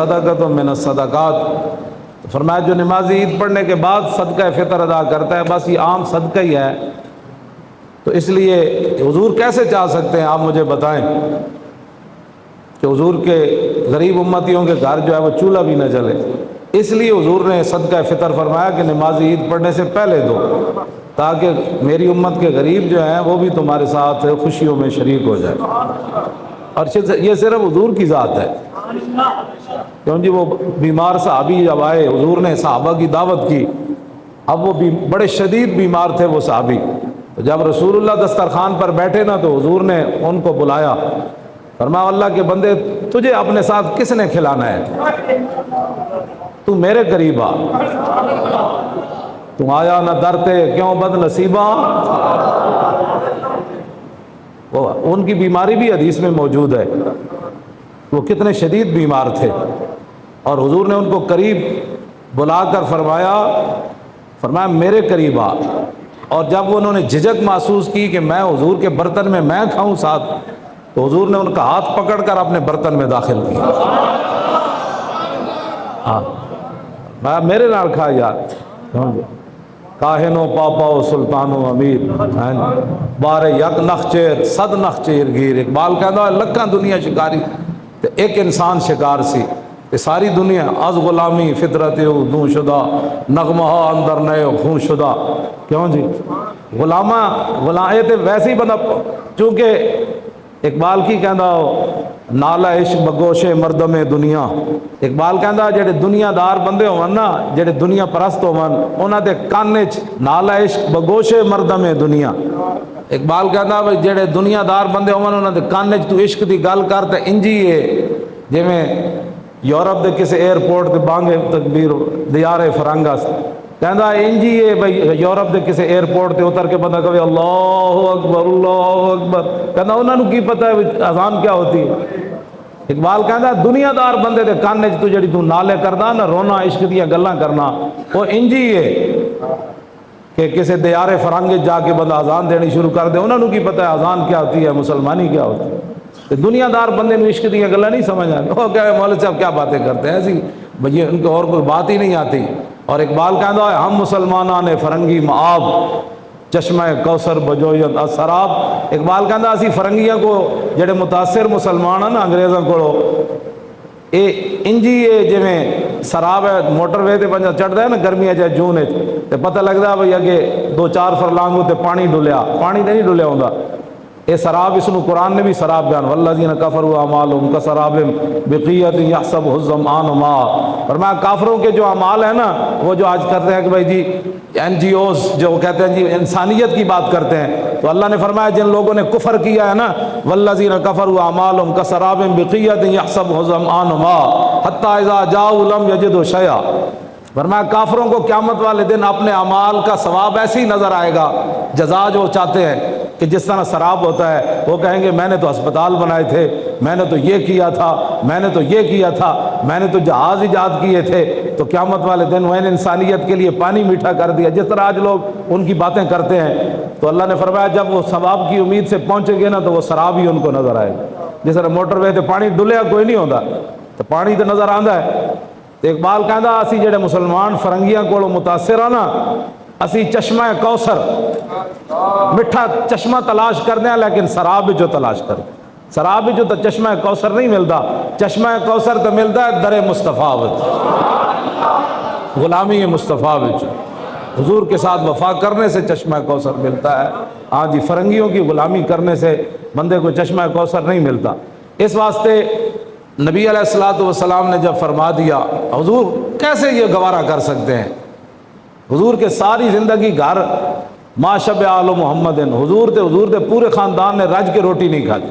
صدقۃ من الصدقات، فرمایا جو نماز عید پڑھنے کے بعد صدقہ فطر ادا کرتا ہے بس یہ عام صدقہ ہی ہے۔ تو اس لیے حضور کیسے چاہ سکتے ہیں، آپ مجھے بتائیں کہ حضور کے غریب امتیوں کے گھر جو ہے وہ چولہا بھی نہ جلے، اس لیے حضور نے صدقہ فطر فرمایا کہ نماز عید پڑھنے سے پہلے دو، تاکہ میری امت کے غریب جو ہیں وہ بھی تمہارے ساتھ خوشیوں میں شریک ہو جائے۔ اور یہ صرف حضور کی ذات ہے، کیوں جی وہ بیمار صحابی جب آئے، حضور نے صحابہ کی دعوت کی، اب وہ بڑے شدید بیمار تھے وہ صحابی، تو جب رسول اللہ دسترخوان پر بیٹھے نا تو حضور نے ان کو بلایا، فرمایا اللہ کے بندے تجھے اپنے ساتھ کس نے کھلانا ہے، تو میرے قریب آ، تم آیا نہ درتے کیوں بد نصیبہ۔ وہ ان کی بیماری بھی حدیث میں موجود ہے، وہ کتنے شدید بیمار تھے، اور حضور نے ان کو قریب بلا کر فرمایا میرے قریب آ۔ اور جب انہوں نے جھجک محسوس کی کہ میں حضور کے برتن میں میں کھاؤں ساتھ، تو حضور نے ان کا ہاتھ پکڑ کر اپنے برتن میں داخل کیا، ہاں میرے نال کھا یار، کاہنو پاپاؤ سلطانو امیر، بارے یک نخچیر صد نخچیر گیر۔ اقبال کہتا ہے لکھاں دنیا شکاری تے ایک انسان شکار سی، کہ ساری دنیا از غلامی فطرت دوں شدہ، نغمہ اندر نئے خون شدہ۔ کیوں جی غلام تے ویسے ہی بندہ، چونکہ اقبال کی کہندا نالا عشق بگوش مردم دنیا، اقبال کہندا جڑے دنیا دار بندے ہون نا، جڑے دنیا پرست ہون، انہاں دے کان وچ نالا عشق بگوش مردم دنیا۔ اقبال کہندا جڑے دنیا دار بندے ہون انہاں دے کان وچ تو عشق دی گل کر تے انجی ہے جویں یورپ دے کسی ایئرپورٹ تے بانگے تکبیر دیار فرنگس، کہندا انجی ہے بھئی یورپ دے کسی ایئرپورٹ تے اتر کے بندہ کہے اللہ اکبر اللہ اکبر، کہندا انہاں نوں کی پتہ ہے اذان کیا ہوتی ہے۔ اقبال کہندا دنیا دار بندے دے کان وچ تو جڑی تو نالے کردا نا، رونا عشق دیاں گلاں کرنا، وہ انجی ہے کہ کسی دیار فرنگ جا کے بندہ اذان دینی شروع کر دے، انہاں نوں کی پتہ ہے اذان کیا ہوتی ہے، مسلمانی کیا ہوتی ہے۔ دنیا دار بندے میں عشق دیاں گلاں نہیں سمجھ آتی، وہ کہے مولوی صاحب کیا باتیں کرتے ہیں ایسی بھئی ان کو اور کوئی بات ہی نہیں آتی۔ اور اقبال کہندا ہے ہم مسلمانان فرنگی معاب، چشمہ کوثر بجویت اسراب۔ اقبال کہندا اسی فرنگیاں کو جڑے متاثر مسلمان ہیں نا انگریزاں کو، اے انجی ہے جویں سراب ہے، موٹر وے تے بندہ چڑھدا ہے نا گرمیاں چ جون وچ تے پتہ لگدا بھئی اگے 2-4 فرلانگ تے پانی ڈلیا، پانی نہیں ڈلیا ہوندا، اے سراب، اس نو قرآن نے بھی سراب بیان، والذین کفروا اعمالهم کسراب بقیۃ یحسبہ الظمآن ماء۔ فرمایا کافروں کے جو اعمال ہیں نا، وہ جو آج کرتے ہیں کہ بھائی جی این جی اوز جو کہتے ہیں جی انسانیت کی بات کرتے ہیں، تو اللہ نے فرمایا جن لوگوں نے کفر کیا ہے نا، والذین کفروا اعمالهم کسراب بقیۃ یحسبہ الظمآن ماء حتی اذا جاءوا لم یجدوا شیئا۔ فرمایا کافروں کو قیامت والے دن اپنے اعمال کا ثواب ایسے ہی نظر آئے گا، جزا جو چاہتے ہیں کہ جس طرح سراب ہوتا ہے، وہ کہیں گے میں نے تو ہسپتال بنائے تھے، میں نے تو یہ کیا تھا، میں نے تو یہ کیا تھا، میں نے تو جہاز ایجاد کیے تھے، تو قیامت والے دن وہ انسانیت کے لیے پانی میٹھا کر دیا، جس طرح آج لوگ ان کی باتیں کرتے ہیں۔ تو اللہ نے فرمایا جب وہ ثواب کی امید سے پہنچیں گے نا تو وہ سراب ہی ان کو نظر آئے گا، جس طرح موٹر وے تے پانی ڈلیا کوئی نہیں ہوتا، تو پانی تو نظر آندا ہے۔ تو اقبال کہندا اسی جڑے مسلمان فرنگیاں کو متاثر ہیں نا، اسی چشمہ کوثر مٹھا چشمہ تلاش کرتے ہیں، لیکن سراب جو تلاش کرتے ہیں، سراب جو تو چشمہ کوثر نہیں ملتا، چشمہ کوثر تو ملتا ہے در مصطفیٰ وچ، غلامی مصطفیٰ وچ، حضور کے ساتھ وفا کرنے سے چشمہ کوثر ملتا ہے۔ ہاں جی فرنگیوں کی غلامی کرنے سے بندے کو چشمہ کوثر نہیں ملتا۔ اس واسطے نبی علیہ الصلوۃ والسلام نے جب فرما دیا، حضور کیسے یہ گوارا کر سکتے ہیں، حضور کے ساری زندگی گھر ما شبع آل محمد، حضور دے پورے خاندان نے رج کے روٹی نہیں کھائی۔